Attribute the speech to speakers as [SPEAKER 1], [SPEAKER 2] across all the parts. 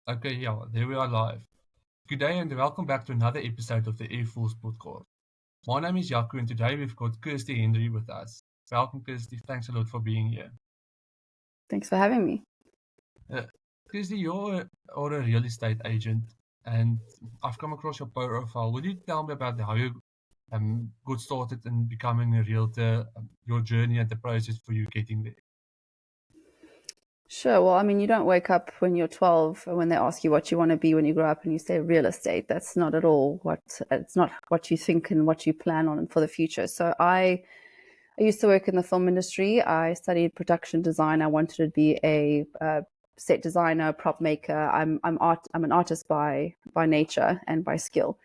[SPEAKER 1] Okay, yeah, there we are live. Good day and welcome back to another episode of the Air Force podcast. My name is Jaco and today we've got Kirsty Hendry with us. Welcome, Kirsty. Thanks a lot for being here.
[SPEAKER 2] Thanks for having me.
[SPEAKER 1] Uh, Kirsty, you're a real estate agent and I've come across your profile. Would you tell me about how you got started in becoming a realtor, your journey and the process for you getting there?
[SPEAKER 2] Sure. Well, I mean, you don't wake up when you're 12 when they ask you what you want to be when you grow up and you say real estate. That's not at all it's not what you think and what you plan on for the future. So I used to work in the film industry. I studied production design. I wanted to be a set designer, prop maker. I'm an artist by nature and by skill.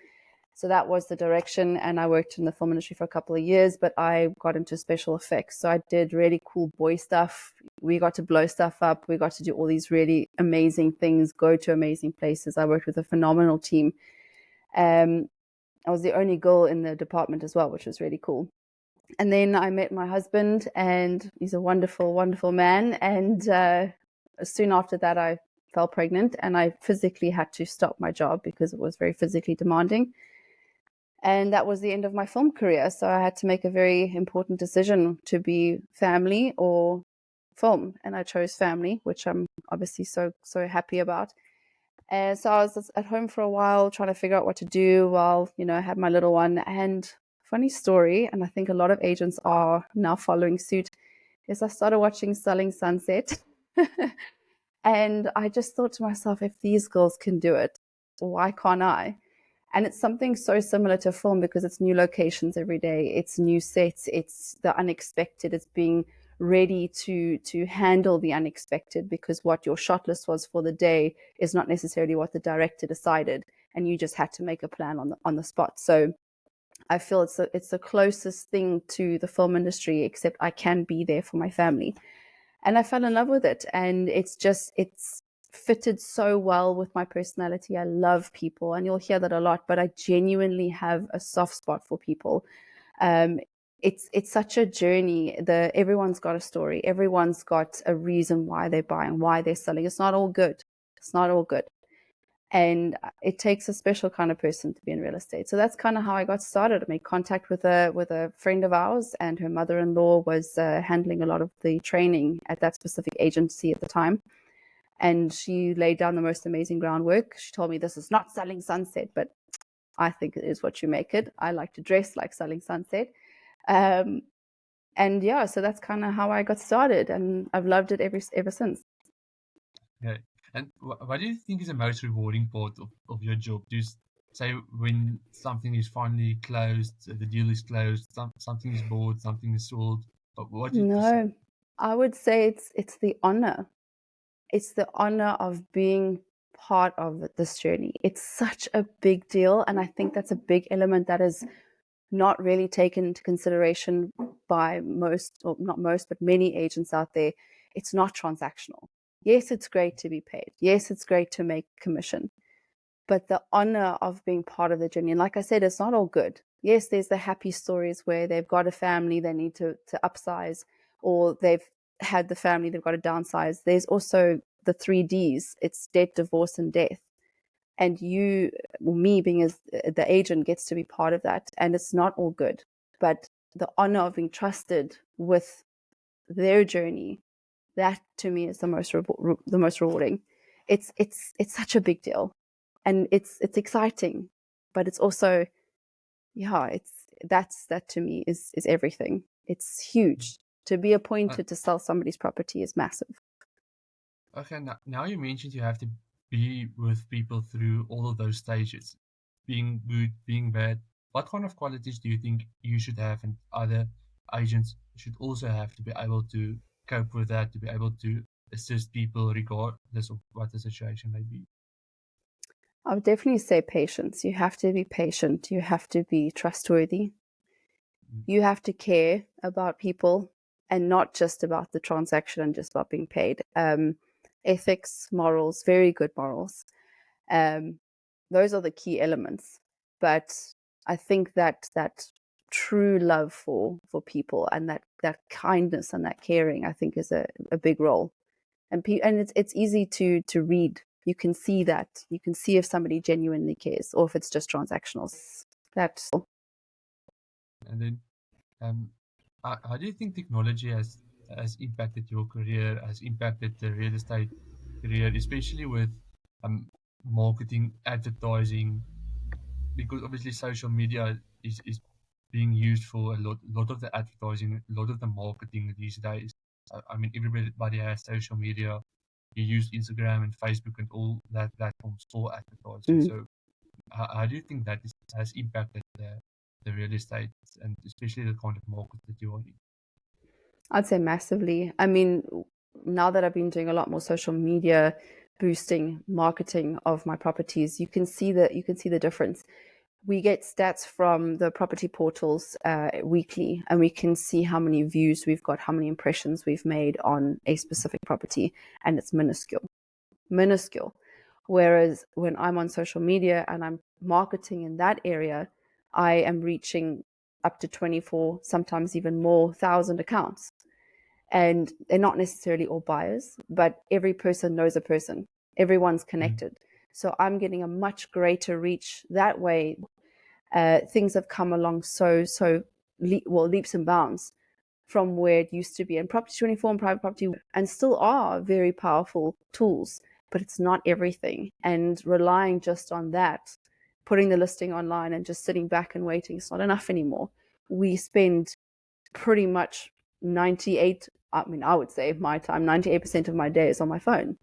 [SPEAKER 2] So that was the direction. And I worked in the film industry for a couple of years, but I got into special effects. So I did really cool boy stuff. We got to blow stuff up. We got to do all these really amazing things, go to amazing places. I worked with a phenomenal team. I was the only girl in the department as well, which was really cool. And then I met my husband, and he's a wonderful, wonderful man. And soon after that, I fell pregnant, and I physically had to stop my job because it was very physically demanding. And that was the end of my film career. So I had to make a very important decision to be family or film. And I chose family, which I'm obviously so happy about. And so I was at home for a while trying to figure out what to do while, I had my little one. And funny story, and I think a lot of agents are now following suit, is I started watching Selling Sunset. And I just thought to myself, if these girls can do it, why can't I? And it's something so similar to film because it's new locations every day, it's new sets, it's the unexpected, it's being ready to handle the unexpected, because what your shot list was for the day is not necessarily what the director decided, and you just had to make a plan on the spot. So I feel it's the closest thing to the film industry, except I can be there for my family. And I fell in love with it, and it's fitted so well with my personality. I love people, and you'll hear that a lot, but I genuinely have a soft spot for people. um, it's such a journey. Everyone's got a story, everyone's got a reason why they're buying, why they're selling. It's not all good. And it takes a special kind of person to be in real estate. So that's kind of how I got started. I made contact with a friend of ours, and her mother-in-law was handling a lot of the training at that specific agency at the time. And she laid down the most amazing groundwork. She told me, this is not Selling Sunset, but I think it is what you make it. I like to dress like Selling Sunset. Um, and yeah, so that's kind of how I got started, and I've loved it ever since.
[SPEAKER 1] Okay. And what do you think is the most rewarding part of your job? Do you say when something is finally closed, the deal is closed, something is bought, something is sold? What did you say?
[SPEAKER 2] No, I would say it's the honor. It's the honor of being part of this journey. It's such a big deal, and I think that's a big element that is not really taken into consideration by most, or not most, but many agents out there. It's not transactional. Yes, it's great to be paid. Yes, it's great to make commission, but the honor of being part of the journey. And like I said, it's not all good. Yes, there's the happy stories where they've got a family, they need to upsize, or they've had the family, they've got to downsize. There's also the 3Ds. It's debt, divorce, and death. And you, or me being as the agent, gets to be part of that. And it's not all good, but the honor of being trusted with their journey, that to me is the most rewarding. It's such a big deal, and it's exciting, but it's also, yeah, that to me is everything. It's huge. To be
[SPEAKER 1] Uh,
[SPEAKER 2] appointed to sell somebody's property is massive.
[SPEAKER 1] okay, now you mentioned you have to be with people through all of those stages, being good, being bad. What kind of qualities do you think you should have and other agents should also have to be able to cope with that, to be able to assist people regardless of what the situation may be?
[SPEAKER 2] I would definitely say patience. You have to be patient. You have to be trustworthy.
[SPEAKER 1] Mm.
[SPEAKER 2] You have to care about people, and not just about the transaction and just about being paid. Ethics, morals, very good morals. Um, those are the key elements. But I think that true love for people, and that kindness and that caring, I think is a big role. And it's easy to read You can see that. You can see if somebody genuinely cares or if it's just transactional. That's
[SPEAKER 1] And then, um, how do you think technology has impacted your career, has impacted the real estate career, especially with um, marketing, advertising? Because obviously social media is being used for a lot of the advertising, a lot of the marketing these days. I mean, everybody has social media. You use Instagram and Facebook and all that platforms for advertising.
[SPEAKER 2] mm,
[SPEAKER 1] So how do you think that has impacted the real estate and especially the kind of market that you are in?
[SPEAKER 2] I'd say massively. I mean, now that I've been doing a lot more social media boosting marketing of my properties, you can see the difference. We get stats from the property portals weekly, and we can see how many views we've got, how many impressions we've made on a specific property, and it's minuscule. Whereas when I'm on social media and I'm marketing in that area, I am reaching up to 24, sometimes even more thousand accounts. And they're not necessarily all buyers, but every person knows a person. Everyone's
[SPEAKER 1] Mm,
[SPEAKER 2] connected. So I'm getting a much greater reach that way. Things have come along leaps and bounds from where it used to be. And Property 24 and private property and still are very powerful tools, but it's not everything. And relying just on that, putting the listing online and just sitting back and waiting, it's not enough anymore. We spend pretty much 98, I mean, I would say my time, 98% of my day is on my phone.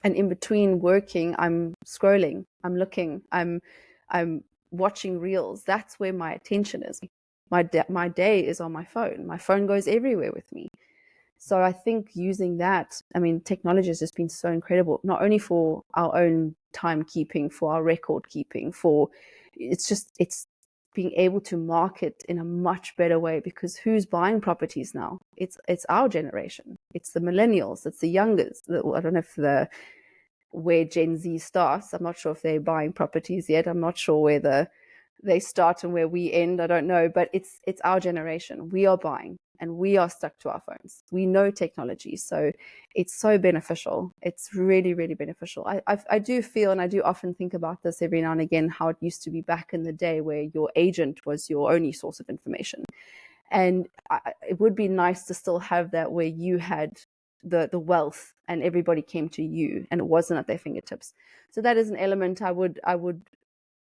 [SPEAKER 2] And in between working, I'm scrolling, I'm looking, I'm watching reels. That's where my attention is. My day is on my phone. My phone goes everywhere with me. So I think using that, I mean, technology has just been so incredible, not only for our own timekeeping, for our record keeping, it's being able to market in a much better way, because who's buying properties now? It's our generation. It's the millennials. It's the youngest. I don't know if where Gen Z starts. I'm not sure if they're buying properties yet. I'm not sure where they start and where we end. I don't know, but it's our generation. We are buying and we are stuck to our phones. We know technology, so it's so beneficial. It's really, really beneficial. I do feel, and I do often think about this every now and again, how it used to be back in the day where your agent was your only source of information. And it would be nice to still have that, where you had the wealth and everybody came to you and it wasn't at their fingertips. So that is an element I would,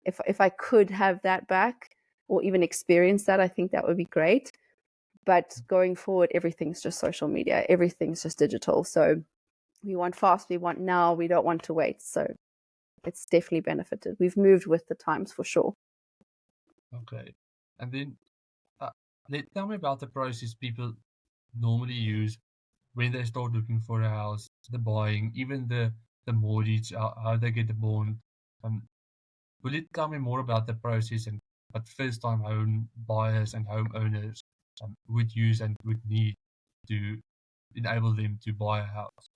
[SPEAKER 2] if I could have that back or even experience that, I think that would be great. But going forward, everything's just social media, everything's just digital. So we want fast, we want now, we don't want to wait. So it's definitely benefited. We've moved with the times for sure.
[SPEAKER 1] okay. And then uh, tell me about the process people normally use when they start looking for a house, the buying, even the mortgage, how they get the bond. Um, will you tell me more about the process and what first-time home buyers and homeowners would use and would need to enable them to buy a house?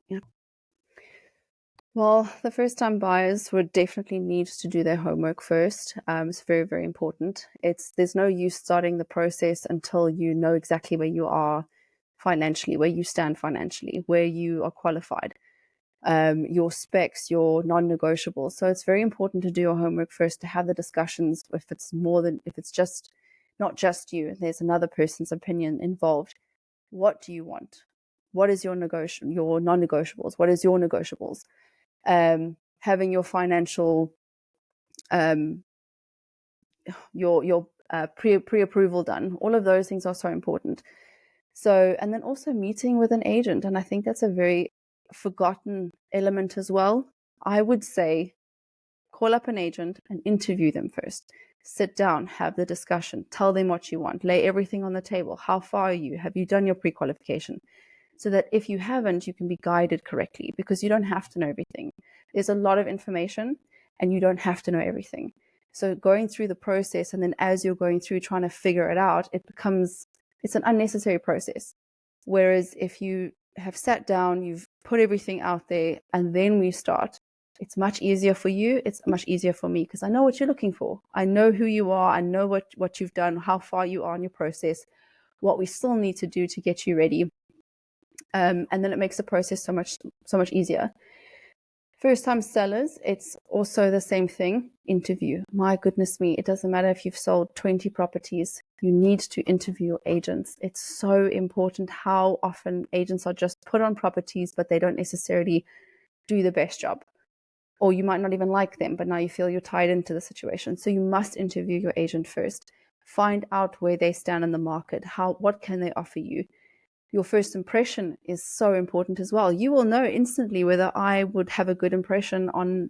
[SPEAKER 2] Yeah. Well, the first time buyers would definitely need to do their homework first. It's very, very important. There's no use starting the process until you know exactly where you are financially, where you stand financially, where you are qualified, your specs, your non-negotiables. So it's very important to do your homework first, to have the discussions. If it's just not just you, there's another person's opinion involved. What do you want? What is your non-negotiables? What is your negotiables? Having your financial um, your pre-approval done. All of those things are so important. So, and then also meeting with an agent, and I think that's a very forgotten element as well. I would say call up an agent and interview them first. Sit down, have the discussion, tell them what you want, lay everything on the table. How far are you? Have you done your pre-qualification? So that if you haven't, you can be guided correctly, because you don't have to know everything. There's a lot of information and you don't have to know everything. So going through the process, and then as you're going through trying to figure it out, it's an unnecessary process. Whereas if you have sat down, you've put everything out there, and then we start, it's much easier for you. It's much easier for me, because I know what you're looking for. I know who you are. I know what you've done, how far you are in your process, what we still need to do to get you ready. And then it makes the process so much easier. First-time sellers, it's also the same thing. Interview. My goodness me, it doesn't matter if you've sold 20 properties. You need to interview your agents. It's so important how often agents are just put on properties, but they don't necessarily do the best job. Or you might not even like them, but now you feel you're tied into the situation. So you must interview your agent first. Find out where they stand in the market. What can they offer you? Your first impression is so important as well. You will know instantly whether I would have a good impression on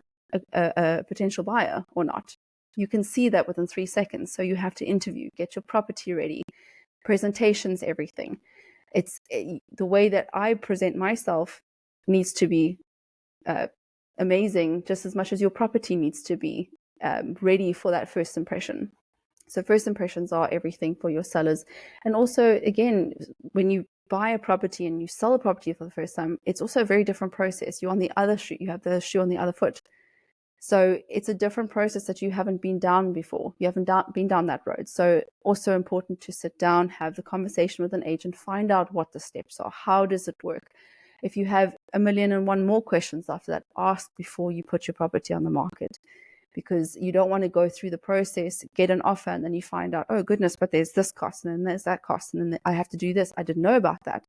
[SPEAKER 2] a potential buyer or not. You can see that within 3 seconds. So you have to interview, get your property ready, presentations, everything. It's the way that I present myself needs to be amazing just as much as your property needs to be ready for that first impression. So first impressions are everything for your sellers. And also, again, when you buy a property and you sell a property for the first time, it's also a very different process. You're on the other shoe, you have the shoe on the other foot. So it's a different process that you haven't been down before. You haven't been down that road. So also important to sit down, have the conversation with an agent, find out what the steps are. How does it work? If you have 1,000,001 more questions after that, ask before you put your property on the market, because you don't want to go through the process, get an offer, and then you find out, oh goodness, but there's this cost, and then there's that cost, and then I have to do this. I didn't know about that.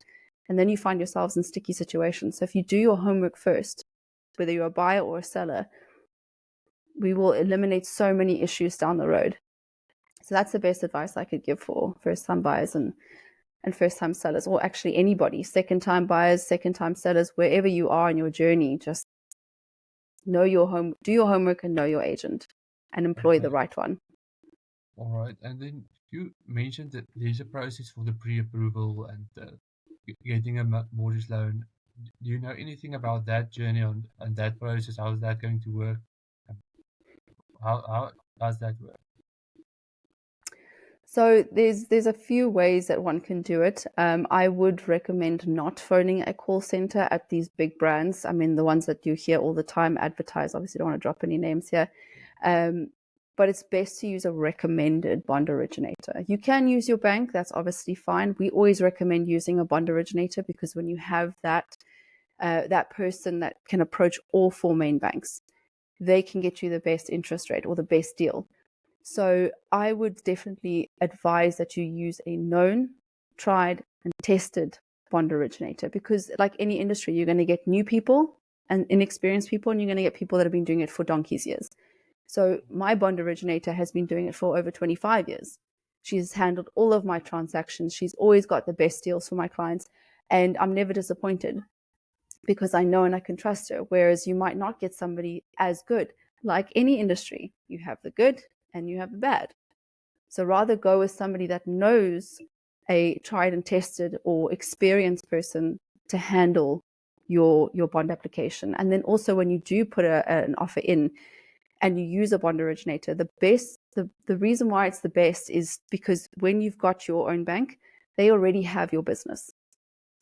[SPEAKER 2] And then you find yourselves in sticky situations. So if you do your homework first, whether you're a buyer or a seller, we will eliminate so many issues down the road. So that's the best advice I could give for first-time buyers and first-time sellers, or actually anybody, second-time buyers, second-time sellers, wherever you are in your journey. Just know your home, do your homework, and know your agent, and employ the right one.
[SPEAKER 1] All right. And then you mentioned that there's a process for the pre-approval and getting a mortgage loan. Do you know anything about that journey and that process? How is that going to work? How does that work?
[SPEAKER 2] So there's a few ways that one can do it. I would recommend not phoning a call center at these big brands. I mean, the ones that you hear all the time advertised. Obviously, don't want to drop any names here. But it's best to use a recommended bond originator. You can use your bank. That's obviously fine. We always recommend using a bond originator, because when you have that person that can approach all 4 main banks, they can get you the best interest rate or the best deal. So I would definitely advise that you use a known, tried, and tested bond originator, because like any industry, you're going to get new people and inexperienced people, and you're going to get people that have been doing it for donkey's years. So my bond originator has been doing it for over 25 years. She's handled all of my transactions. She's always got the best deals for my clients, and I'm never disappointed because I know and I can trust her. Whereas you might not get somebody as good. Like any industry, you have the good and you have the bad. So rather go with somebody that knows, a tried and tested or experienced person to handle your bond application. And then also when you do put an offer in and you use a bond originator, the reason why it's the best is because when you've got your own bank, they already have your business,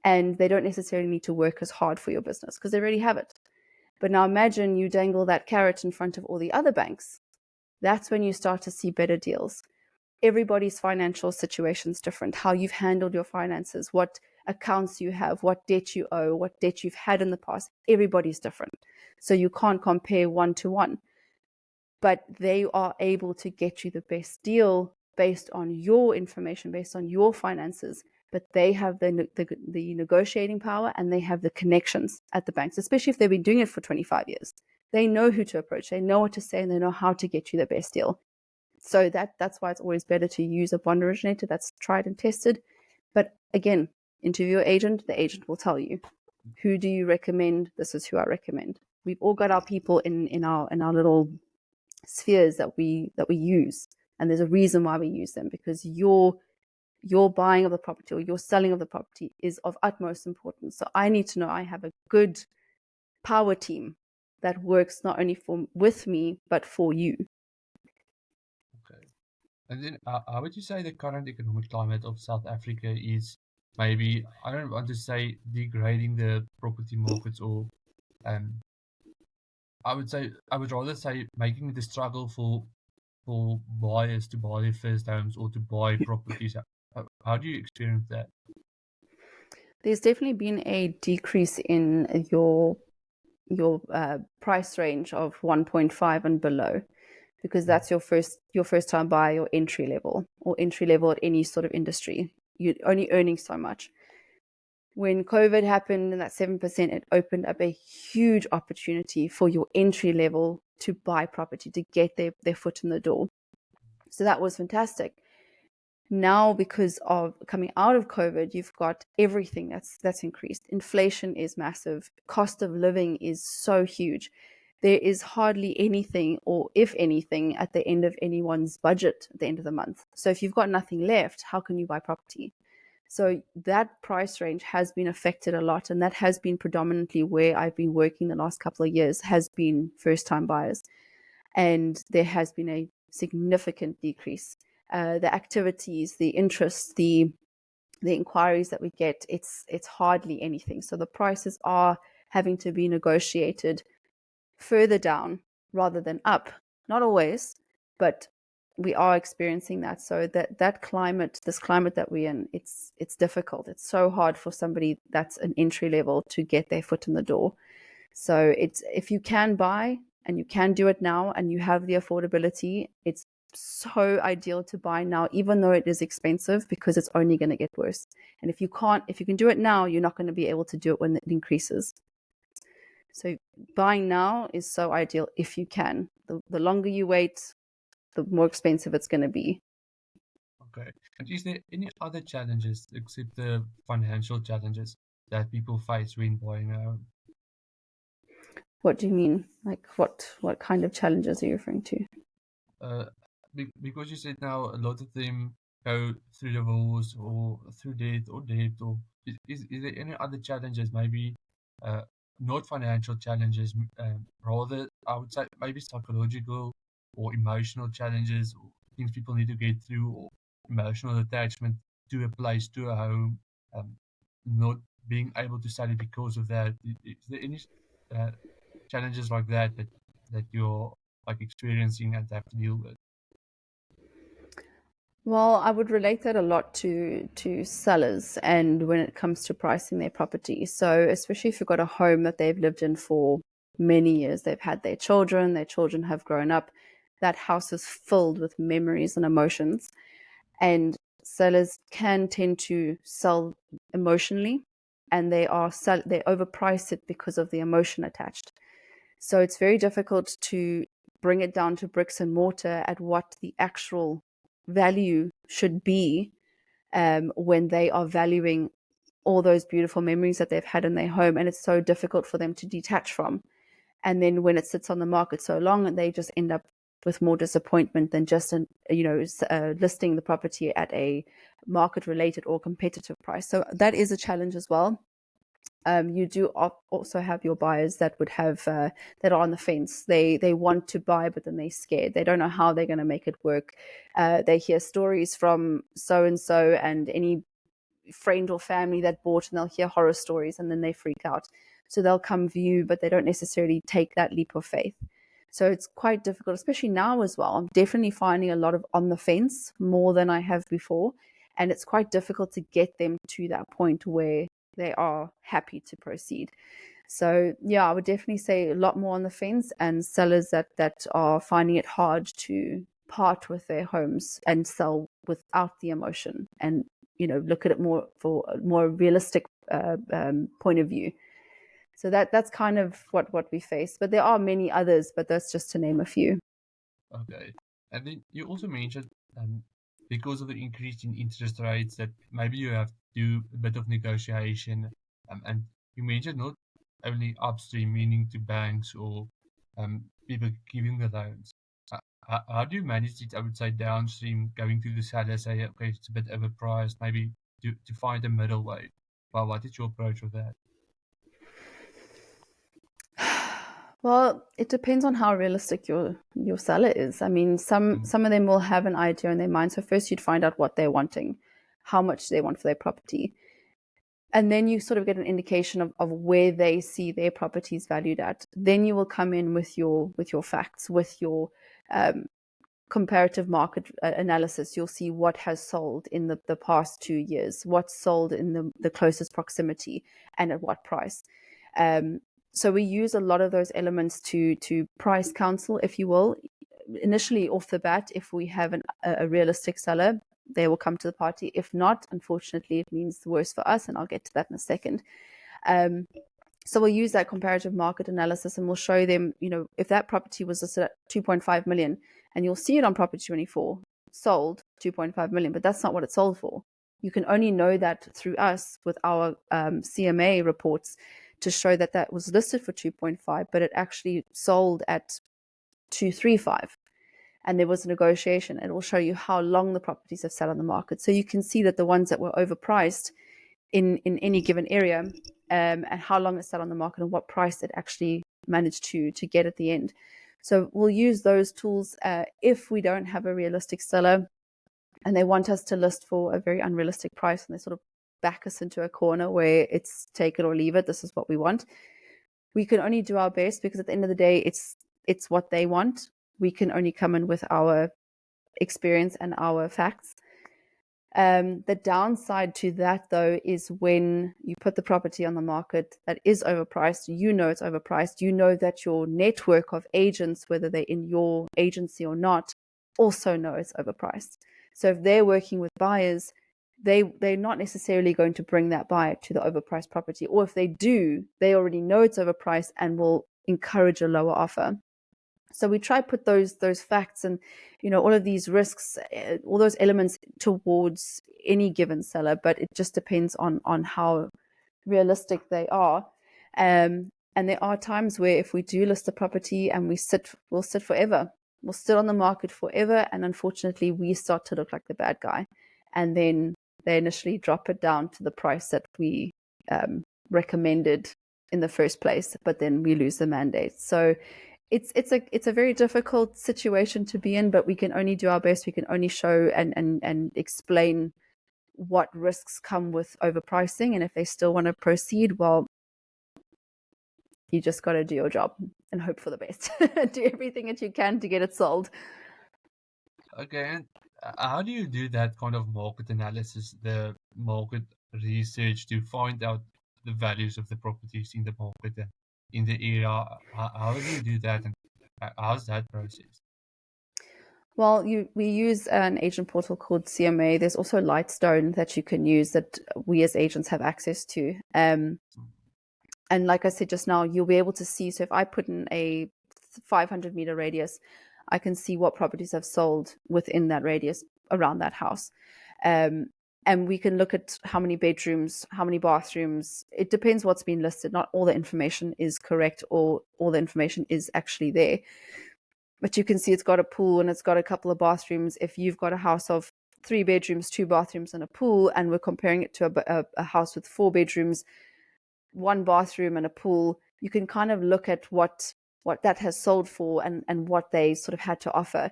[SPEAKER 2] and they don't necessarily need to work as hard for your business because they already have it. But now imagine you dangle that carrot in front of all the other banks. That's when you start to see better deals. Everybody's financial situation is different. How you've handled your finances, what accounts you have, what debt you owe, what debt you've had in the past. Everybody's different. So you can't compare one to one. But they are able to get you the best deal based on your information, based on your finances. But they have the negotiating power, and they have the connections at the banks, especially if they've been doing it for 25 years. They know who to approach, they know what to say, and they know how to get you the best deal. So that's why it's always better to use a bond originator that's tried and tested. But again, interview your agent. The agent will tell you, who do you recommend? This is who I recommend. We've all got our people in our little spheres that we use, and there's a reason why we use them, because your buying of the property or your selling of the property is of utmost importance. So I need to know I have a good power team that works not only with me but for you.
[SPEAKER 1] Okay. And then how would you say the current economic climate of South Africa is, maybe, I don't want to say degrading the property markets, or I would rather say making it a struggle for buyers to buy their first homes or to buy properties. How do you experience that?
[SPEAKER 2] There's definitely been a decrease in your price range of 1.5 and below, because that's your first time buyer, your entry level at any sort of industry. You're only earning so much. When COVID happened and that 7%, it opened up a huge opportunity for your entry level to buy property, to get their foot in the door. So that was fantastic. Now, because of coming out of COVID, you've got everything that's increased. Inflation is massive. Cost of living is so huge. There is hardly anything, or if anything, at the end of anyone's budget at the end of the month. So if you've got nothing left, how can you buy property? So that price range has been affected a lot, and that has been predominantly where I've been working the last couple of years, has been first-time buyers. And there has been a significant decrease. The activities, the interest, the inquiries that we get, it's hardly anything. So the prices are having to be negotiated further down rather than up. Not always, but we are experiencing that. So that climate, this climate that we're in, it's difficult. It's so hard for somebody that's an entry level to get their foot in the door. So it's, if you can buy and you can do it now and you have the affordability, it's so ideal to buy now, even though it is expensive, because it's only going to get worse. And if you can do it now, you're not going to be able to do it when it increases. So buying now is so ideal if you can. The longer you wait, the more expensive it's going to be.
[SPEAKER 1] Okay. And is there any other challenges except the financial challenges that people face when buying a home?
[SPEAKER 2] What do you mean? Like what kind of challenges are you referring to?
[SPEAKER 1] Because you said now a lot of them go through divorce or through debt, or is there any other challenges? Maybe uh, not financial challenges, rather I would say maybe psychological or emotional challenges, or things people need to get through, or emotional attachment to a place, to a home, um, not being able to sell it because of that. Is there any uh, challenges like that you're like experiencing and have to deal with?
[SPEAKER 2] Well, I would relate that a lot to sellers and when it comes to pricing their property. So especially if you've got a home that they've lived in for many years, they've had their children have grown up, that house is filled with memories and emotions. And sellers can tend to sell emotionally, and they overprice it because of the emotion attached. So it's very difficult to bring it down to bricks and mortar at what the actual value should be, when they are valuing all those beautiful memories that they've had in their home, and it's so difficult for them to detach from. And then when it sits on the market so long, they just end up with more disappointment than just listing the property at a market related or competitive price. So that is a challenge as well. You do also have your buyers that would have that are on the fence. They want to buy, but then they're scared. They don't know how they're going to make it work. They hear stories from so and so and any friend or family that bought, and they'll hear horror stories and then they freak out. So they'll come view, but they don't necessarily take that leap of faith. So it's quite difficult, especially now as well. I'm definitely finding a lot of on the fence more than I have before. And it's quite difficult to get them to that point where they are happy to proceed. So yeah, I would definitely say a lot more on the fence, and sellers that are finding it hard to part with their homes and sell without the emotion, and look at it more for a more realistic point of view. So that's kind of what we face. But there are many others, but that's just to name a few.
[SPEAKER 1] Okay. And then you also mentioned, because of the increase in interest rates, that maybe you have to do a bit of negotiation. And you mentioned not only upstream, meaning to banks or people giving the loans. How do you manage it? I would say downstream, going to the seller, say, okay, it's a bit overpriced, maybe to find a middle way. Well, what is your approach with that?
[SPEAKER 2] Well, it depends on how realistic your seller is. I mean, some
[SPEAKER 1] Mm.
[SPEAKER 2] some of them will have an idea in their mind. So first you'd find out what they're wanting, how much they want for their property. And then you sort of get an indication of where they see their properties valued at. Then you will come in with your facts, with your comparative market analysis. You'll see what has sold in the past 2 years, what's sold in the closest proximity, and at what price. So we use a lot of those elements to price counsel, if you will. Initially, off the bat, if we have a realistic seller, they will come to the party. If not, unfortunately, it means the worse for us, and I'll get to that in a second. So we'll use that comparative market analysis, and we'll show them, if that property was listed at 2.5 million, and you'll see it on Property 24, sold 2.5 million, but that's not what it sold for. You can only know that through us with our CMA reports to show that that was listed for 2.5, but it actually sold at 235. And there was a negotiation. It will show you how long the properties have sat on the market. So you can see that the ones that were overpriced in any given area, and how long it sat on the market and what price it actually managed to get at the end. So we'll use those tools if we don't have a realistic seller and they want us to list for a very unrealistic price, and they sort of back us into a corner where it's take it or leave it. This is what we want. We can only do our best, because at the end of the day, it's what they want. We can only come in with our experience and our facts. The downside to that, though, is when you put the property on the market that is overpriced, it's overpriced, that your network of agents, whether they're in your agency or not, also know it's overpriced. So if they're working with buyers, they're not necessarily going to bring that buyer to the overpriced property. Or if they do, they already know it's overpriced and will encourage a lower offer. So we try to put those facts and, all of these risks, all those elements towards any given seller, but it just depends on how realistic they are. And there are times where if we do list a property and we'll sit forever. We'll sit on the market forever, and unfortunately we start to look like the bad guy. And then they initially drop it down to the price that we recommended in the first place, but then we lose the mandate. So it's a very difficult situation to be in, but we can only do our best. We can only show and explain what risks come with overpricing, and if they still want to proceed, well, you just got to do your job and hope for the best. Do everything that you can to get it sold.
[SPEAKER 1] Okay, and how do you do that kind of market analysis, the market research, to find out the values of the properties in the market and in the area? How do you do that, and how's that process?
[SPEAKER 2] Well, we use an agent portal called CMA. There's also Lightstone that you can use that we as agents have access to. And like I said just now, you'll be able to see. So if I put in a 500-meter radius, I can see what properties have sold within that radius around that house. And we can look at how many bedrooms, how many bathrooms. It depends what's been listed. Not all the information is correct, or all the information is actually there. But you can see it's got a pool and it's got a couple of bathrooms. If you've got a house of 3 bedrooms, 2 bathrooms, and a pool, and we're comparing it to a house with 4 bedrooms, 1 bathroom, and a pool, you can kind of look at what that has sold for and what they sort of had to offer.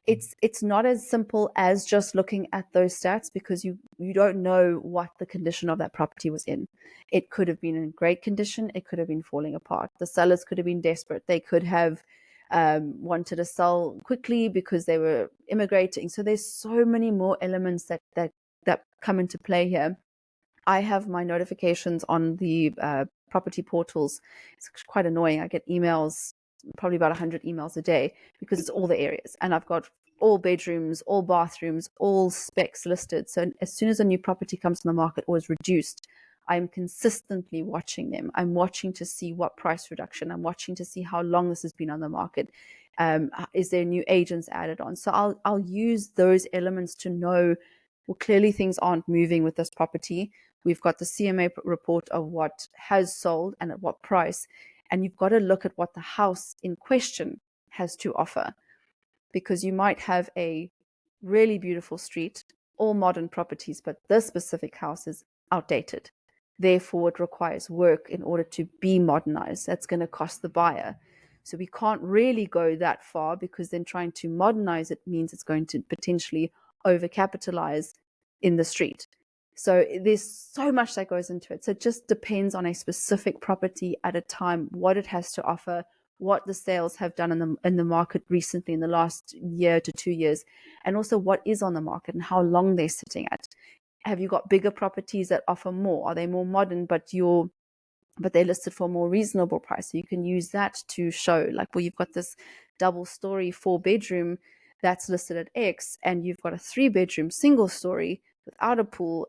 [SPEAKER 2] It's not as simple as just looking at those stats, because you don't know what the condition of that property was in. It could have been in great condition. It could have been falling apart. The sellers could have been desperate. They could have wanted to sell quickly because they were immigrating. So there's so many more elements that come into play here. I have my notifications on the property portals. It's quite annoying. I get emails, probably about 100 emails a day, because it's all the areas. And I've got all bedrooms, all bathrooms, all specs listed. So as soon as a new property comes on the market or is reduced, I'm consistently watching them. I'm watching to see what price reduction. I'm watching to see how long this has been on the market. Is there new agents added on? So I'll use those elements to know, well, clearly things aren't moving with this property. We've got the CMA report of what has sold and at what price. And you've got to look at what the house in question has to offer, because you might have a really beautiful street, all modern properties, but this specific house is outdated. Therefore, it requires work in order to be modernized. That's going to cost the buyer. So we can't really go that far, because then trying to modernize it means it's going to potentially overcapitalize in the street. So there's so much that goes into it. So it just depends on a specific property at a time, what it has to offer, what the sales have done in the market recently in the last year to 2 years, and also what is on the market and how long they're sitting at. Have you got bigger properties that offer more? Are they more modern, but your but they're listed for a more reasonable price. So you can use that to show, like, well, you've got this double story 4-bedroom that's listed at X, and you've got a 3-bedroom single story without a pool.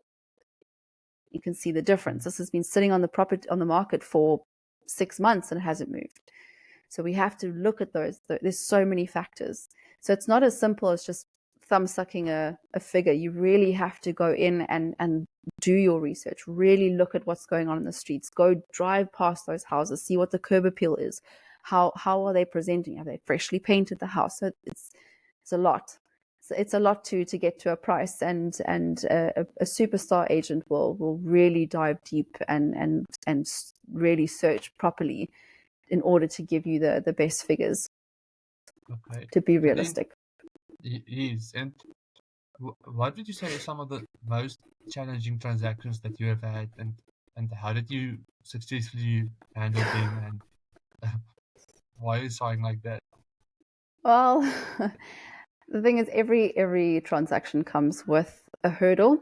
[SPEAKER 2] You can see the difference. This has been sitting on the market for 6 months and it hasn't moved. So we have to look at those. There's so many factors. So it's not as simple as just thumb sucking a figure. You really have to go in and do your research, really look at what's going on in the streets, go drive past those houses, see what the curb appeal is, how are they presenting, have they freshly painted the house. So it's a lot. So it's a lot to get to a price, and a superstar agent will really dive deep and really search properly in order to give you the best figures,
[SPEAKER 1] Okay.
[SPEAKER 2] to be
[SPEAKER 1] And then
[SPEAKER 2] realistic.
[SPEAKER 1] Yes. And what would you say are some of the most challenging transactions that you have had, and how did you successfully handle them, and why are you sighing like that?
[SPEAKER 2] Well, the thing is, every transaction comes with a hurdle.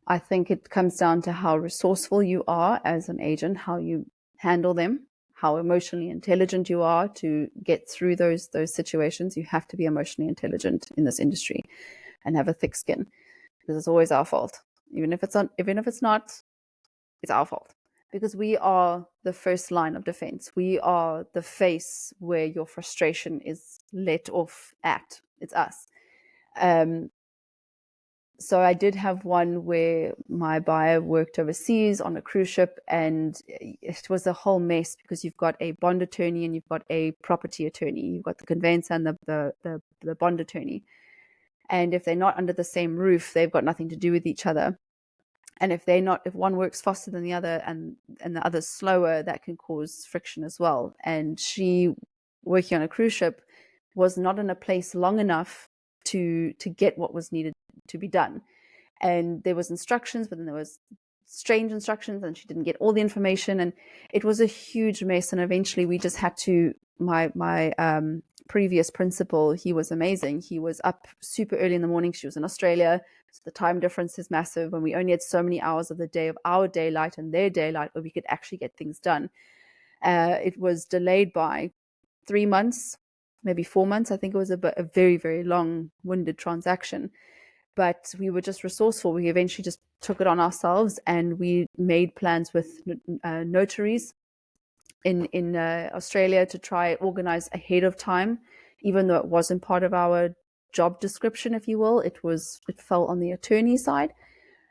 [SPEAKER 2] I think it comes down to how resourceful you are as an agent, how you handle them, how emotionally intelligent you are to get through those situations. You have to be emotionally intelligent in this industry and have a thick skin, because it's always our fault. Even if it's not, it's our fault, because we are the first line of defense. We are the face where your frustration is let off at. It's us. So I did have one where my buyer worked overseas on a cruise ship, and it was a whole mess, because you've got a bond attorney and you've got a property attorney. You've got the conveyancer and the bond attorney. And if they're not under the same roof, they've got nothing to do with each other. And if one works faster than the other and the other's slower, that can cause friction as well. And she, working on a cruise ship, was not in a place long enough to get what was needed to be done. And there was instructions, but then there was strange instructions, and she didn't get all the information, and it was a huge mess. And eventually we just had to, my previous principal, he was amazing. He was up super early in the morning. She was in Australia, so the time difference is massive, when we only had so many hours of the day of our daylight and their daylight where we could actually get things done. It was delayed by 3 months, maybe 4 months. I think it was a very, very long-winded transaction, but we were just resourceful. We eventually just took it on ourselves, and we made plans with notaries in Australia to try organize ahead of time, even though it wasn't part of our job description, if you will. It fell on the attorney side,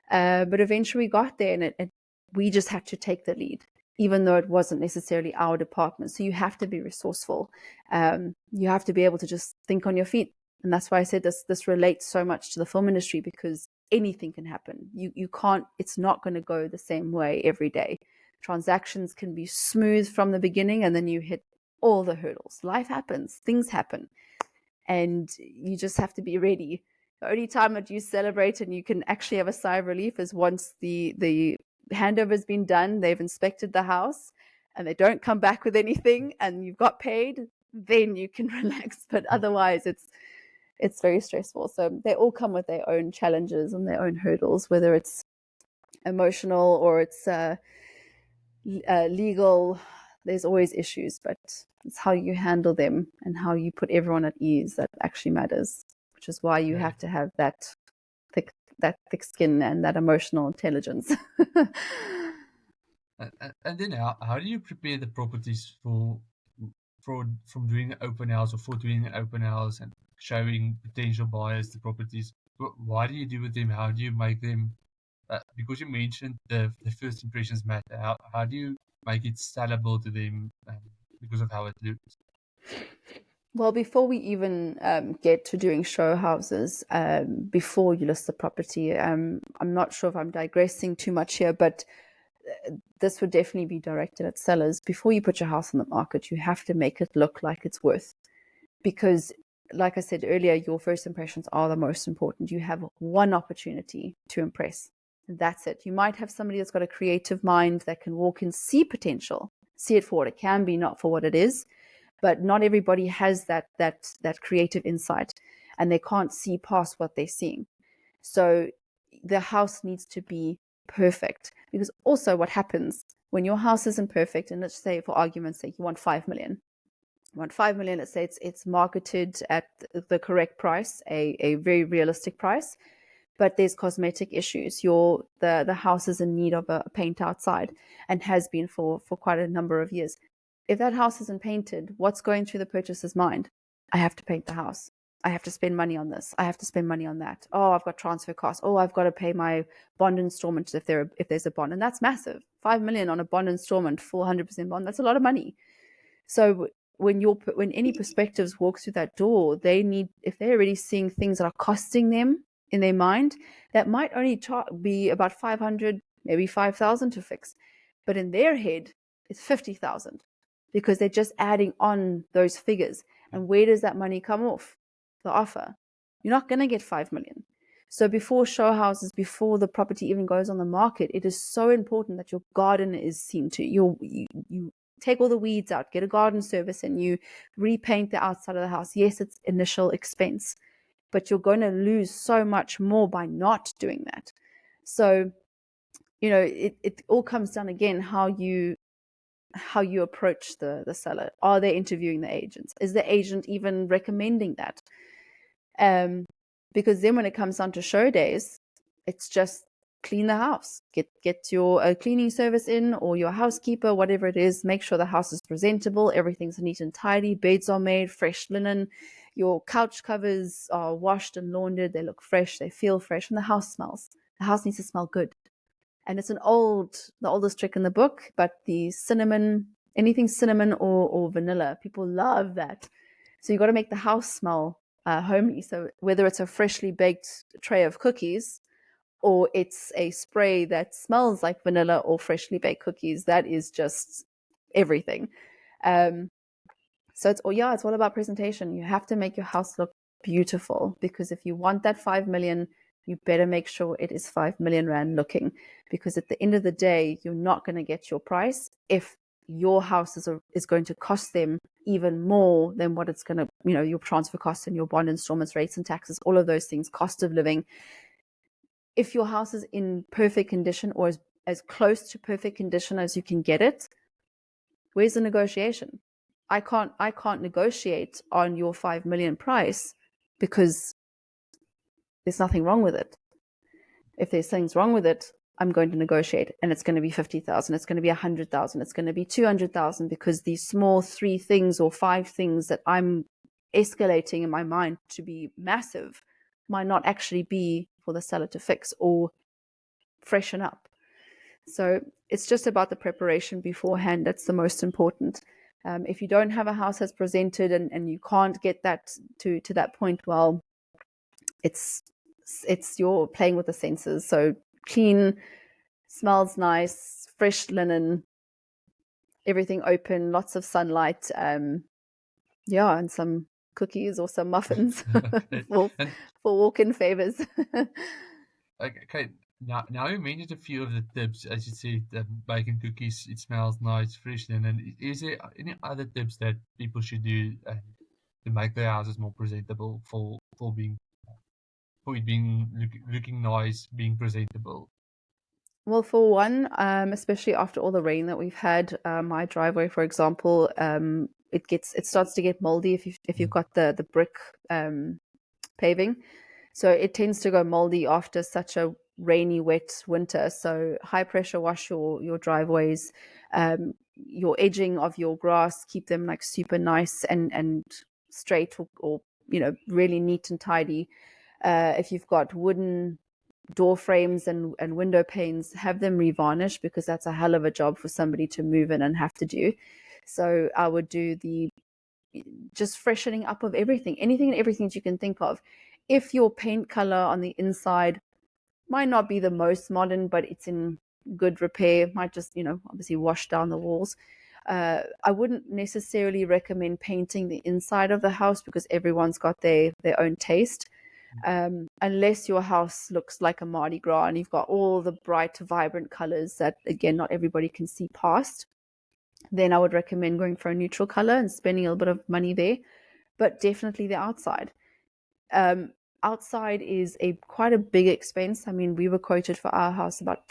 [SPEAKER 2] but eventually we got there, and we just had to take the lead, even though it wasn't necessarily our department. So you have to be resourceful. You have to be able to just think on your feet. And that's why I said this relates so much to the film industry, because anything can happen. You can't, it's not going to go the same way every day. Transactions can be smooth from the beginning, and then you hit all the hurdles. Life happens, things happen, and you just have to be ready. The only time that you celebrate and you can actually have a sigh of relief is once the handover's been done, they've inspected the house, and they don't come back with anything, and you've got paid. Then you can relax. But otherwise, it's very stressful. So they all come with their own challenges and their own hurdles, whether it's emotional or it's legal. There's always issues, but it's how you handle them and how you put everyone at ease that actually matters, which is why you have to have that thick skin and that emotional intelligence.
[SPEAKER 1] And then how do you prepare the properties from doing an open house, or for doing an open house and showing potential buyers the properties? Why do you do with them? How do you make them? Because you mentioned the first impressions matter. How do you make it sellable to them, because of how it looks?
[SPEAKER 2] Well, before we even get to doing show houses, before you list the property, I'm not sure if I'm digressing too much here, but this would definitely be directed at sellers. Before you put your house on the market, you have to make it look like it's worth. Because, like I said earlier, your first impressions are the most important. You have one opportunity to impress, and that's it. You might have somebody that's got a creative mind that can walk in, see potential, see it for what it can be, not for what it is. But not everybody has that creative insight, and they can't see past what they're seeing. So the house needs to be perfect, because also what happens, When your house isn't perfect, and let's say for argument's sake, you want 5 million. You want 5 million, let's say it's marketed at the correct price, a very realistic price, but there's cosmetic issues. The house is in need of a paint outside and has been for quite a number of years. If that house isn't painted, what's going through the purchaser's mind? I have to paint the house. I have to spend money on this. I have to spend money on that. Oh, I've got transfer costs. Oh, I've got to pay my bond installment if there's a bond, and that's massive. 5 million on a bond installment, full 100% bond. That's a lot of money. So when any perspectives walk through that door, if they're already seeing things that are costing them in their mind, that might only be about 500, maybe 5,000 to fix, but in their head, it's 50,000 because they're just adding on those figures. And where does that money come off? The offer. You're not going to get 5 million. So before show houses, before the property even goes on the market, it is so important that your garden is seen to. You take all the weeds out, get a garden service, and you repaint the outside of the house. Yes, it's initial expense, but you're going to lose so much more by not doing that. So, it all comes down again how you approach the seller. Are they interviewing the agents? Is the agent even recommending that? Because then when it comes down to show days, it's just clean the house, get your cleaning service in, or your housekeeper, whatever it is. Make sure the house is presentable, everything's neat and tidy, beds are made, fresh linen, your couch covers are washed and laundered, they look fresh, they feel fresh, and the house needs to smell good. And it's the oldest trick in the book, but anything cinnamon or vanilla, people love that. So you got to make the house smell homely. So whether it's a freshly baked tray of cookies or it's a spray that smells like vanilla or freshly baked cookies, that is just everything. So it's all about presentation. You have to make your house look beautiful, because if you want that 5 million, you better make sure it is 5 million rand looking, because at the end of the day, you're not going to get your price if your house is going to cost them even more than what it's going to, your transfer costs and your bond installments, rates and taxes, all of those things, cost of living. If your house is in perfect condition, or as close to perfect condition as you can get it, where's the negotiation? I can't negotiate on your 5 million price because there's nothing wrong with it. If there's things wrong with it, I'm going to negotiate, and it's going to be 50,000, it's going to be 100,000, it's going to be 200,000, because these small 3 things or 5 things that I'm escalating in my mind to be massive might not actually be for the seller to fix or freshen up. So it's just about the preparation beforehand. That's the most important. If you don't have a house that's presented and you can't get that to that point, well, it's you're playing with the senses. So clean, smells nice, fresh linen, everything open, lots of sunlight, and some cookies or some muffins for walk-in favors.
[SPEAKER 1] Okay, now you mentioned a few of the tips. As you said, baking cookies, it smells nice, fresh linen. Is there any other tips that people should do to make their houses more presentable for it being looking nice, being presentable?
[SPEAKER 2] Well, for one, especially after all the rain that we've had, my driveway, for example, it starts to get moldy if you've got the brick paving, so it tends to go moldy after such a rainy, wet winter. So high pressure wash your driveways, your edging of your grass, keep them like super nice and straight, or really neat and tidy. If you've got wooden door frames and window panes, have them revarnished, because that's a hell of a job for somebody to move in and have to do. So I would do just freshening up of anything and everything that you can think of. If your paint color on the inside might not be the most modern, but it's in good repair, might just obviously wash down the walls. I wouldn't necessarily recommend painting the inside of the house, because everyone's got their own taste. Unless your house looks like a Mardi Gras and you've got all the bright, vibrant colors that, again, not everybody can see past, then I would recommend going for a neutral color and spending a little bit of money there. But definitely the outside. Outside is quite a big expense. I mean, we were quoted for our house about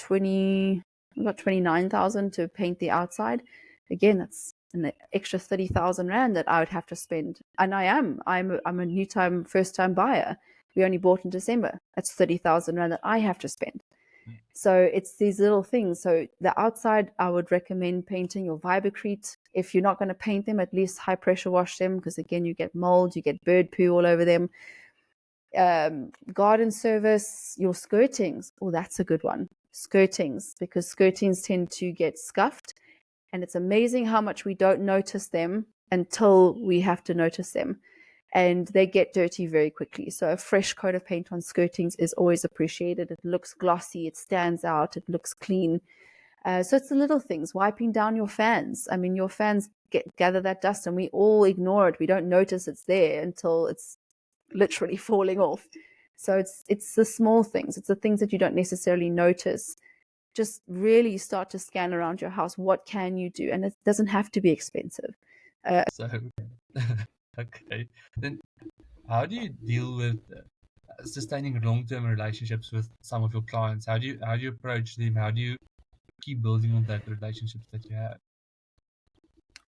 [SPEAKER 2] I've got 29,000 to paint the outside. Again, that's an extra 30,000 rand that I would have to spend. And I'm a new time, first time buyer. We only bought in December. That's 30,000 rand that I have to spend. So it's these little things. So the outside, I would recommend painting your Vibacrete. If you're not going to paint them, at least high pressure wash them, because again, you get mold, you get bird poo all over them. Garden service, your skirtings. Oh, that's a good one. Skirtings, because skirtings tend to get scuffed, and it's amazing how much we don't notice them until we have to notice them, and they get dirty very quickly. So a fresh coat of paint on skirtings is always appreciated. It looks glossy, it stands out, it looks clean. So it's the little things, wiping down your fans. I mean, your fans gather that dust, and we all ignore it. We don't notice it's there until it's literally falling off. So it's the small things. It's the things that you don't necessarily notice. Just really start to scan around your house. What can you do? And it doesn't have to be expensive.
[SPEAKER 1] So, okay. Then how do you deal with sustaining long-term relationships with some of your clients? How do you approach them? How do you keep building on that relationships that you have?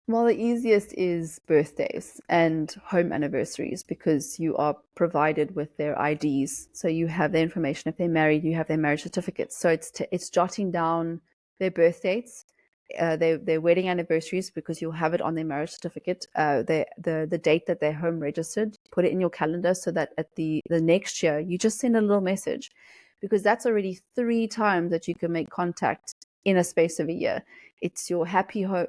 [SPEAKER 2] Well, the easiest is birthdays and home anniversaries, because you are provided with their IDs. So you have their information. If they're married, you have their marriage certificates. So it's jotting down their birth dates, their wedding anniversaries, because you'll have it on their marriage certificate. The date that they're home registered, put it in your calendar, so that at the next year you just send a little message, because that's already 3 times that you can make contact in a space of a year. It's your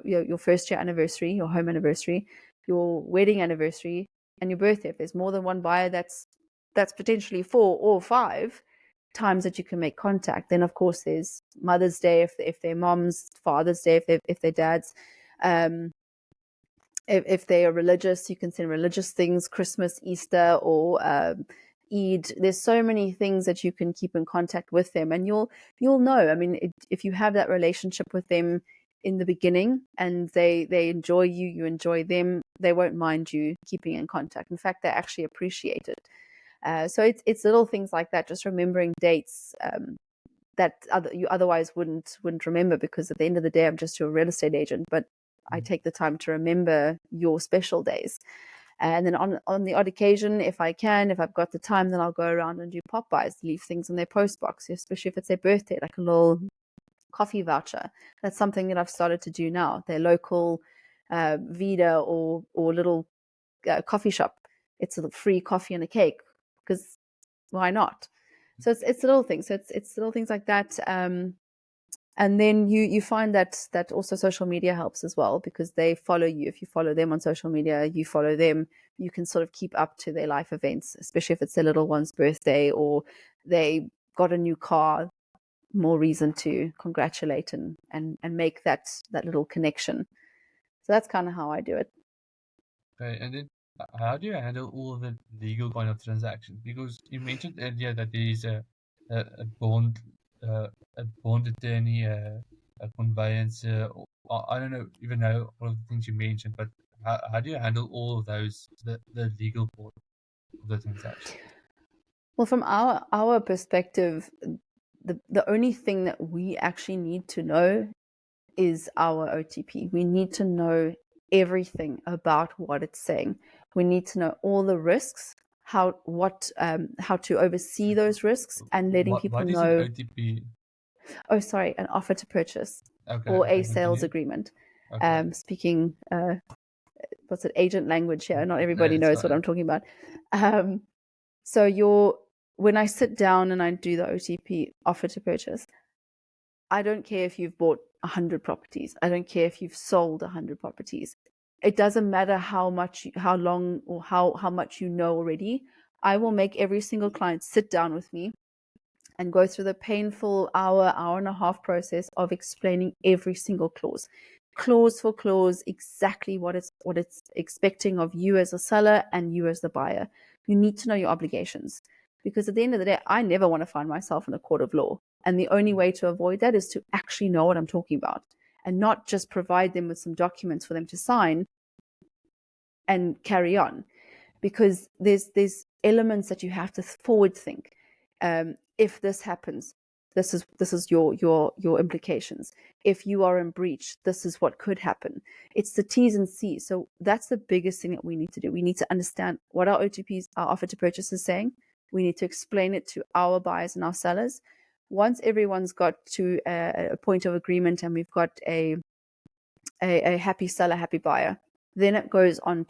[SPEAKER 2] your first year anniversary, your home anniversary, your wedding anniversary, and your birthday. If there's more than one buyer, that's potentially 4 or 5 times that you can make contact. Then of course there's Mother's Day if they're moms, Father's Day if they're dads. If they are religious, you can send religious things, Christmas, Easter, or Eid. There's so many things that you can keep in contact with them, and you'll know. I mean, if you have that relationship with them in the beginning, and they enjoy you, you enjoy them, they won't mind you keeping in contact. In fact, they actually appreciate it. So it's little things like that, just remembering dates that you otherwise wouldn't remember, because at the end of the day, I'm just your real estate agent, but I take the time to remember your special days. And then on the odd occasion, if I've got the time, then I'll go around and do pop buys, leave things in their post box, especially if it's their birthday, like a little coffee voucher. That's something that I've started to do now. Their local Vida or little coffee shop. It's a free coffee and a cake, because why not? So it's little things. So it's little things like that. And then you find that also social media helps as well, because they follow you. If you follow them on social media, you follow them. You can sort of keep up to their life events, especially if it's their little one's birthday or they got a new car. More reason to congratulate and make that little connection. So that's kind of how I do it.
[SPEAKER 1] Okay, and then how do you handle all of the legal kind of transactions? Because you mentioned earlier that there is a bond, a bond attorney, a conveyancer. I don't even know all of the things you mentioned, but how do you handle all of those, the legal part of the transaction?
[SPEAKER 2] Well, from our perspective, the only thing that we actually need to know is our OTP. We need to know everything about what it's saying. We need to know all the risks, how to oversee those risks, and letting people
[SPEAKER 1] What is an
[SPEAKER 2] know.
[SPEAKER 1] OTP?
[SPEAKER 2] Oh, sorry, an offer to purchase
[SPEAKER 1] Okay,
[SPEAKER 2] or a sales
[SPEAKER 1] continue.
[SPEAKER 2] agreement.
[SPEAKER 1] Okay.
[SPEAKER 2] Speaking what's it, agent language here. Not everybody
[SPEAKER 1] It's
[SPEAKER 2] knows what
[SPEAKER 1] fine.
[SPEAKER 2] I'm talking about. So when I sit down and I do the OTP, offer to purchase, I don't care if you've bought 100 properties. I don't care if you've sold 100 properties. It doesn't matter how long, or how much you know already. I will make every single client sit down with me and go through the painful hour and a half process of explaining every single clause for clause, exactly what it's expecting of you as a seller and you as the buyer. You need to know your obligations, because at the end of the day, I never want to find myself in a court of law. And the only way to avoid that is to actually know what I'm talking about, and not just provide them with some documents for them to sign and carry on, because there's elements that you have to forward think. If this happens, This is your implications. If you are in breach, this is what could happen. It's the T's and C's. So that's the biggest thing that we need to do. We need to understand what our OTPs, our offer to purchase, is saying. We need to explain it to our buyers and our sellers. Once everyone's got to a point of agreement and we've got a happy seller, happy buyer, then it goes on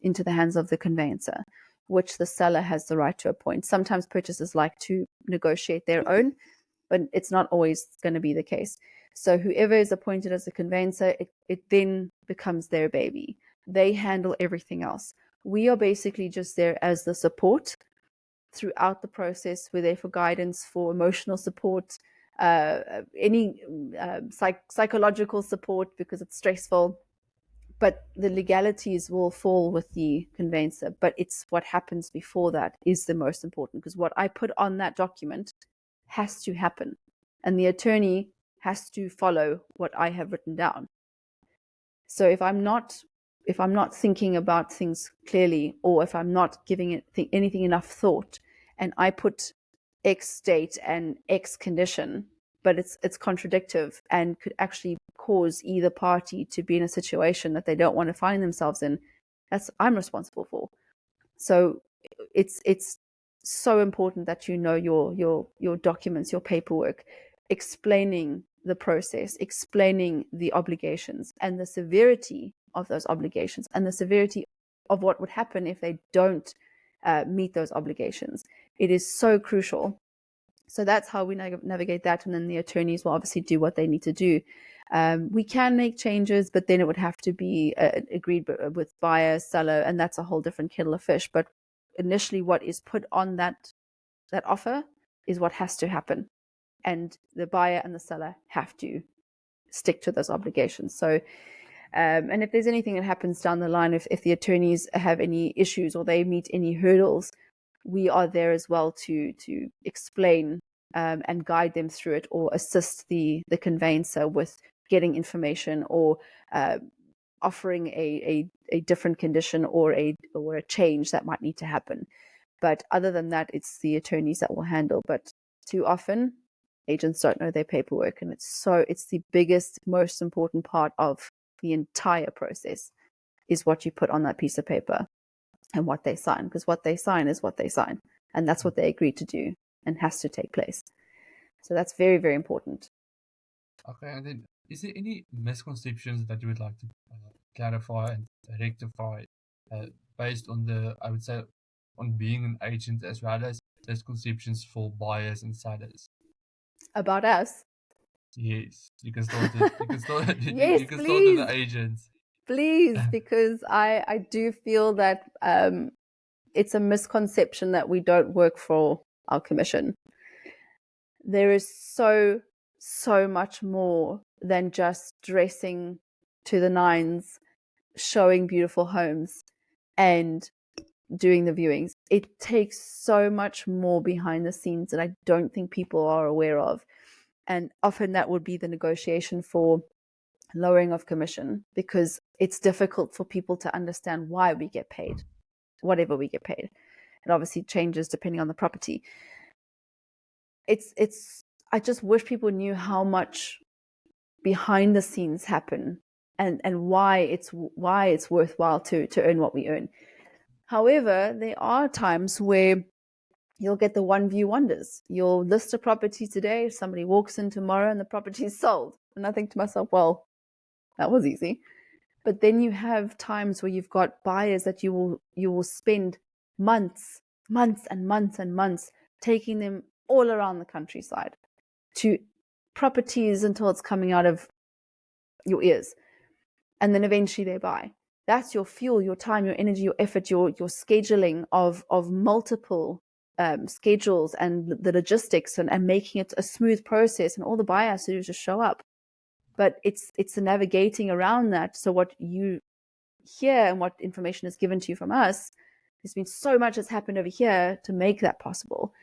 [SPEAKER 2] into the hands of the conveyancer, which the seller has the right to appoint. Sometimes purchasers like to negotiate their own, but it's not always going to be the case. So whoever is appointed as a conveyancer, it then becomes their baby. They handle everything else. We are basically just there as the support throughout the process. We're there for guidance, for emotional support, any psychological support because it's stressful. But the legalities will fall with the conveyancer. But it's what happens before that is the most important, because what I put on that document has to happen. And the attorney has to follow what I have written down. So if I'm not thinking about things clearly, or if I'm not giving it anything enough thought, and I put X date and X condition, but it's contradictive and could actually cause either party to be in a situation that they don't want to find themselves in, I'm responsible for. So it's so important that you know your documents, your paperwork, explaining the process, explaining the obligations and the severity of those obligations and the severity of what would happen if they don't meet those obligations. It is so crucial. So that's how we navigate that. And then the attorneys will obviously do what they need to do. We can make changes, but then it would have to be agreed with buyer, seller, and that's a whole different kettle of fish. But initially, what is put on that offer is what has to happen. And the buyer and the seller have to stick to those obligations. So, and if there's anything that happens down the line, if the attorneys have any issues or they meet any hurdles, we are there as well to explain and guide them through it, or assist the conveyancer with getting information, or offering a different condition or a change that might need to happen. But other than that, it's the attorneys that will handle. But too often, agents don't know their paperwork, and it's the biggest, most important part of the entire process is what you put on that piece of paper and what they sign, because what they sign is what they sign, and that's what they agreed to do and has to take place. So that's very, very important.
[SPEAKER 1] Okay, and then is there any misconceptions that you would like to clarify and rectify based on I would say, on being an agent, as well as misconceptions for buyers and sellers?
[SPEAKER 2] About us?
[SPEAKER 1] Yes, you can start it. You can start.
[SPEAKER 2] Yes,
[SPEAKER 1] you can start with
[SPEAKER 2] please.
[SPEAKER 1] the agents.
[SPEAKER 2] Please, because I do feel that it's a misconception that we don't work for our commission. There is so much more than just dressing to the nines, showing beautiful homes, and doing the viewings. It takes so much more behind the scenes that I don't think people are aware of. And often that would be the negotiation for lowering of commission, because it's difficult for people to understand why we get paid whatever we get paid. It obviously changes depending on the property. I just wish people knew how much behind the scenes happen, and why it's worthwhile to earn what we earn. However, there are times where you'll get the one view wonders. You'll list a property today, somebody walks in tomorrow, and the property is sold. And I think to myself, well, that was easy. But then you have times where you've got buyers that you will spend months and months taking them all around the countryside to properties until it's coming out of your ears. And then eventually they buy. That's your fuel, your time, your energy, your effort, your scheduling of multiple schedules and the logistics, and making it a smooth process. And all the buyer has to do is just show up. But it's the navigating around that. So what you hear and what information is given to you from us, there's been so much that's happened over here to make that possible.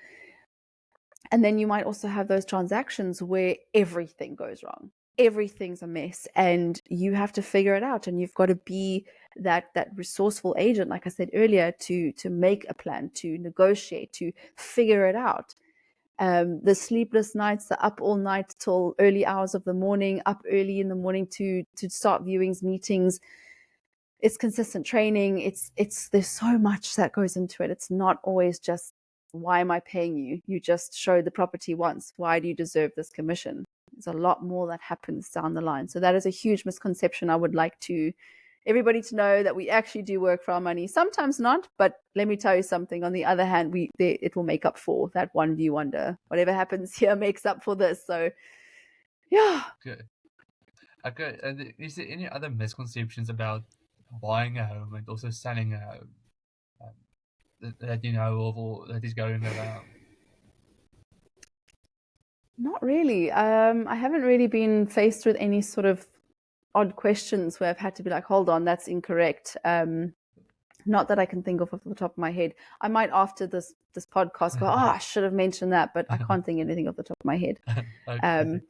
[SPEAKER 2] And then you might also have those transactions where everything goes wrong. Everything's a mess, and you have to figure it out. And you've got to be that resourceful agent, like I said earlier, to make a plan, to negotiate, to figure it out. The sleepless nights, the up all night till early hours of the morning, up early in the morning to start viewings, meetings. It's consistent training. It's there's so much that goes into it. It's not always just, why am I paying you? You just showed the property once. Why do you deserve this commission? There's a lot more that happens down the line. So that is a huge misconception. I would like everybody to know that we actually do work for our money. Sometimes not, but let me tell you something. On the other hand, it will make up for that one view wonder. Whatever happens here makes up for this. So, yeah.
[SPEAKER 1] Okay. And is there any other misconceptions about buying a home and also selling a home that you know of or that is going around?
[SPEAKER 2] Not really. I haven't really been faced with any sort of odd questions where I've had to be like, hold on, that's incorrect. Not that I can think of off the top of my head. I might after this podcast go, I should have mentioned that, but I can't think anything off the top of my head.
[SPEAKER 1] Okay.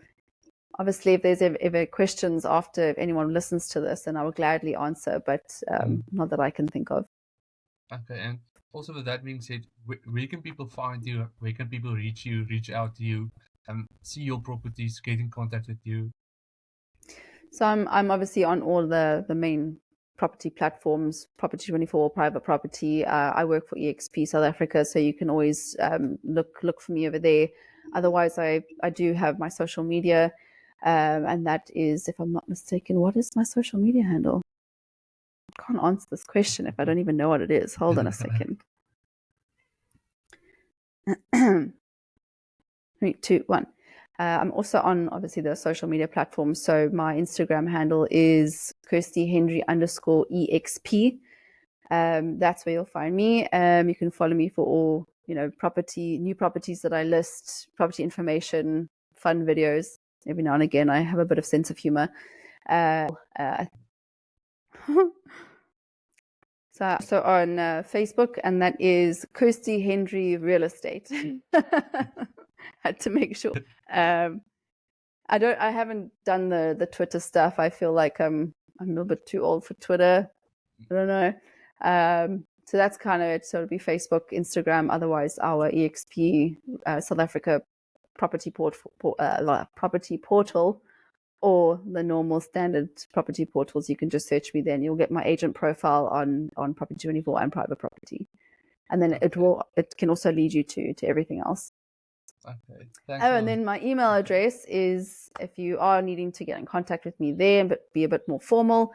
[SPEAKER 2] Obviously, if there's ever questions after, if anyone listens to this, then I will gladly answer, but not that I can think of.
[SPEAKER 1] Okay, and also with that being said, where can people find you? Where can people reach you, reach out to you, see your properties, get in contact with you?
[SPEAKER 2] So I'm obviously on all the main property platforms, Property 24, Private Property. I work for EXP South Africa, so you can always look for me over there. Otherwise, I do have my social media, and that is, if I'm not mistaken, what is my social media handle? I can't answer this question if I don't even know what it is. Hold on a second. 3, 2, 1. I'm also on, obviously, the social media platforms. So my Instagram handle is Kirsty Hendry _EXP. That's where you'll find me. You can follow me for all, new properties that I list, property information, fun videos. Every now and again, I have a bit of sense of humor. So on Facebook, and that is Kirsty Hendry Real Estate. Had to make sure. I haven't done the Twitter stuff. I feel like I'm a little bit too old for Twitter. I don't know. So that's kind of it. So it'll be Facebook, Instagram. Otherwise, our EXP South Africa property portal, or the normal standard property portals. You can just search me there, and you'll get my agent profile on Property 24 and Private Property, and then it can also lead you to everything else.
[SPEAKER 1] Okay. Thanks.
[SPEAKER 2] And then my email address is, if you are needing to get in contact with me there, but be a bit more formal,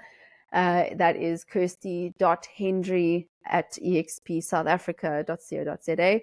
[SPEAKER 2] that is kirsty.hendry@expsouthafrica.co.za.